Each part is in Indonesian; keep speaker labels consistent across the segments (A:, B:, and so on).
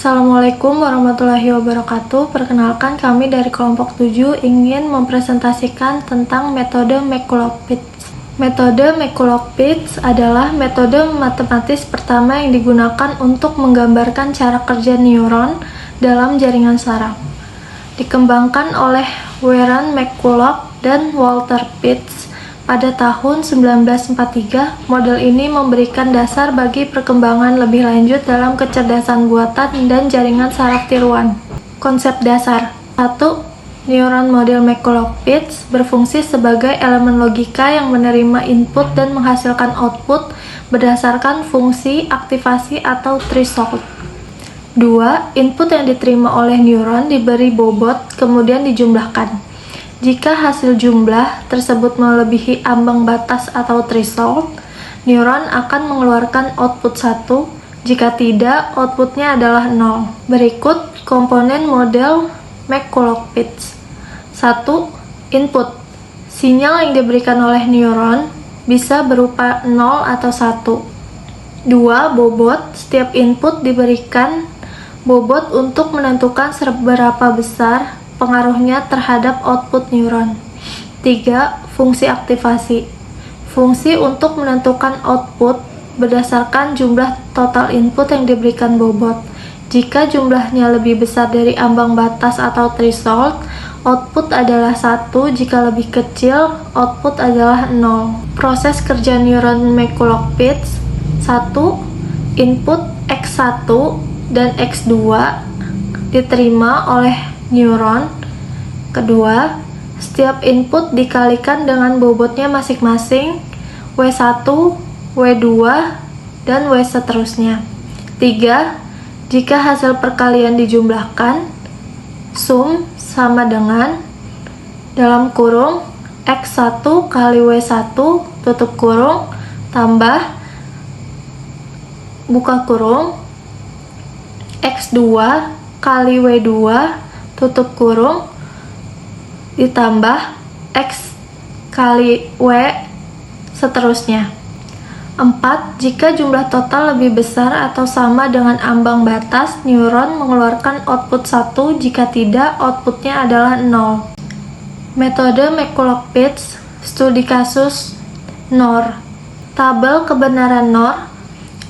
A: Assalamualaikum warahmatullahi wabarakatuh. Perkenalkan, kami dari kelompok 7 ingin mempresentasikan tentang metode McCulloch-Pitts. Metode McCulloch-Pitts adalah metode matematis pertama yang digunakan untuk menggambarkan cara kerja neuron dalam jaringan saraf. Dikembangkan oleh Warren McCulloch dan Walter Pitts pada tahun 1943, model ini memberikan dasar bagi perkembangan lebih lanjut dalam kecerdasan buatan dan jaringan saraf tiruan. Konsep dasar 1. Neuron model McCulloch-Pitts berfungsi sebagai elemen logika yang menerima input dan menghasilkan output berdasarkan fungsi, aktivasi, atau threshold. 2. Input yang diterima oleh neuron diberi bobot, kemudian dijumlahkan. Jika hasil jumlah tersebut melebihi ambang batas atau threshold, neuron akan mengeluarkan output 1. Jika tidak, outputnya adalah 0. Berikut komponen model McCulloch-Pitts. 1. Input. Sinyal yang diberikan oleh neuron bisa berupa 0 atau 1. 2. Bobot. Setiap input diberikan bobot untuk menentukan seberapa besar pengaruhnya terhadap output neuron. 3. Fungsi aktivasi. Fungsi untuk menentukan output berdasarkan jumlah total input yang diberikan bobot. Jika jumlahnya lebih besar dari ambang batas atau threshold, output adalah 1. Jika lebih kecil, output adalah 0. Proses kerja neuron McCulloch-Pitts. 1. Input X1 dan X2 diterima oleh neuron. Kedua, setiap input dikalikan dengan bobotnya masing-masing W1, W2, dan W seterusnya. 3. Jika hasil perkalian dijumlahkan, sum sama dengan dalam kurung X1 kali W1 tutup kurung tambah buka kurung X2 kali W2 tutup kurung ditambah X kali W seterusnya. 4. Jika jumlah total lebih besar atau sama dengan ambang batas, neuron mengeluarkan output 1. Jika tidak, outputnya adalah 0. Metode McCulloch-Pitts. Studi kasus NOR. Tabel kebenaran NOR.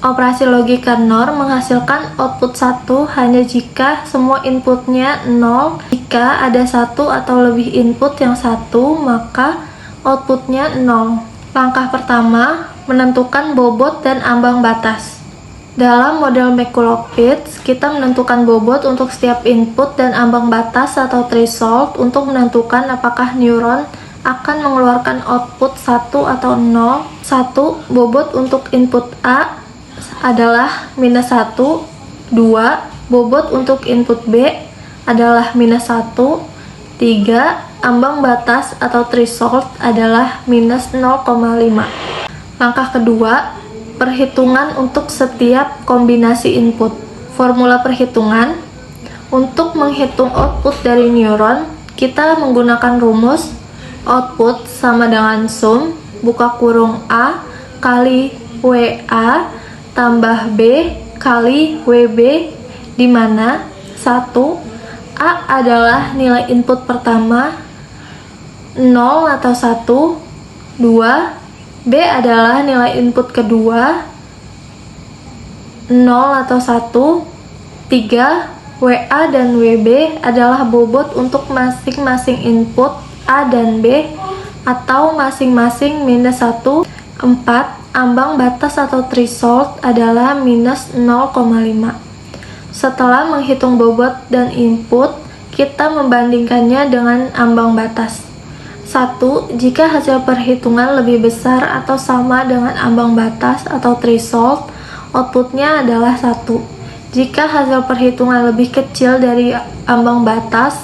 A: Operasi logika NOR menghasilkan output 1 hanya jika semua inputnya 0. Jika ada 1 atau lebih input yang 1, maka outputnya 0. Langkah pertama, menentukan bobot dan ambang batas. Dalam model McCulloch-Pitts, kita menentukan bobot untuk setiap input dan ambang batas atau threshold untuk menentukan apakah neuron akan mengeluarkan output 1 atau 0. 1. Bobot untuk input A adalah minus 1. 2. Bobot untuk input B adalah minus 1. 3. Ambang batas atau threshold adalah minus 0,5. Langkah kedua, perhitungan untuk setiap kombinasi input. Formula perhitungan. Untuk menghitung output dari neuron, kita menggunakan rumus output sama dengan sum buka kurung A kali WA tambah B kali WB, di mana 1. A adalah nilai input pertama 0 atau 1. 2. B adalah nilai input kedua 0 atau 1. 3. WA dan WB adalah bobot untuk masing-masing input A dan B atau masing-masing minus 1. 4. Ambang batas atau threshold adalah minus 0,5. Setelah menghitung bobot dan input, kita membandingkannya dengan ambang batas. 1. Jika hasil perhitungan lebih besar atau sama dengan ambang batas atau threshold, outputnya adalah 1. Jika hasil perhitungan lebih kecil dari ambang batas,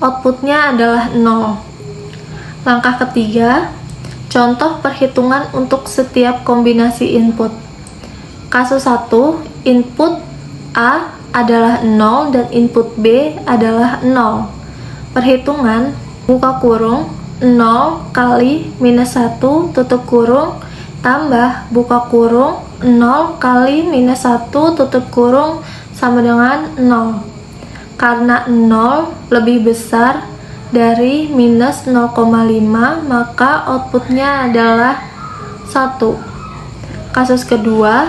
A: outputnya adalah 0. Langkah ketiga, contoh perhitungan untuk setiap kombinasi input. Kasus 1, input A adalah 0 dan input B adalah 0. Perhitungan buka kurung 0 kali minus 1 tutup kurung tambah buka kurung 0 kali minus 1 tutup kurung sama dengan 0. Karena 0 lebih besar dari minus 0,5, maka outputnya adalah 1. Kasus kedua,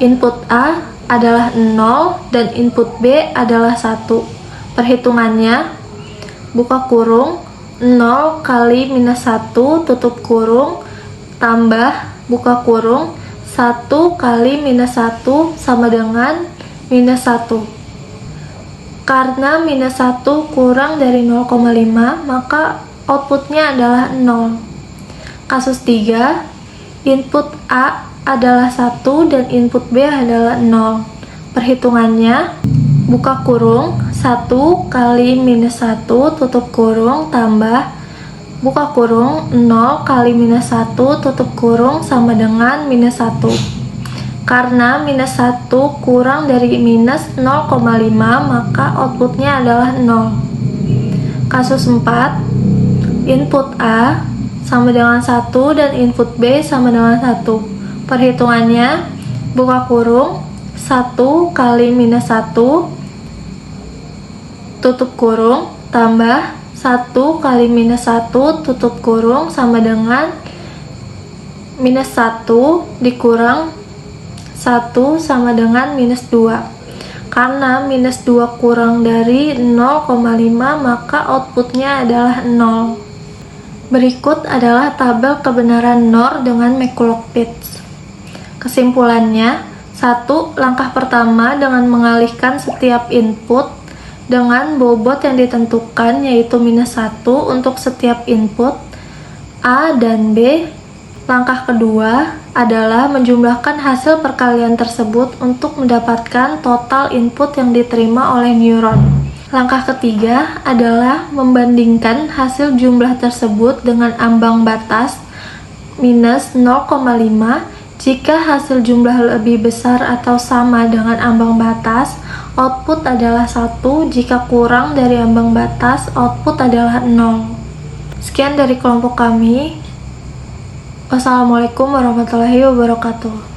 A: input A adalah 0 dan input B adalah 1. Perhitungannya, buka kurung 0 kali minus 1 tutup kurung tambah buka kurung 1 kali minus 1 sama dengan minus 1. Karena minus 1 kurang dari 0,5, maka outputnya adalah 0. Kasus 3, input A adalah 1 dan input B adalah 0. Perhitungannya, buka kurung 1 kali minus 1 tutup kurung tambah buka kurung 0 kali minus 1 tutup kurung sama dengan minus 1. Karena minus 1 kurang dari minus 0,5, maka outputnya adalah 0. Kasus 4, input A sama dengan 1 dan input B sama dengan 1. Perhitungannya, buka kurung 1 kali minus 1 tutup kurung tambah 1 kali minus 1 tutup kurung sama dengan minus 1 dikurang 1 sama dengan minus 2. Karena minus 2 kurang dari 0,5, maka outputnya adalah 0. Berikut adalah tabel kebenaran NOR dengan McCulloch-Pitts. Kesimpulannya, 1. Langkah pertama dengan mengalihkan setiap input dengan bobot yang ditentukan, yaitu minus 1 untuk setiap input A dan B. Langkah kedua adalah menjumlahkan hasil perkalian tersebut untuk mendapatkan total input yang diterima oleh neuron. Langkah ketiga adalah membandingkan hasil jumlah tersebut dengan ambang batas minus 0,5. Jika hasil jumlah lebih besar atau sama dengan ambang batas, output adalah 1. Jika kurang dari ambang batas, output adalah 0. Sekian dari kelompok kami. Wassalamualaikum warahmatullahi wabarakatuh.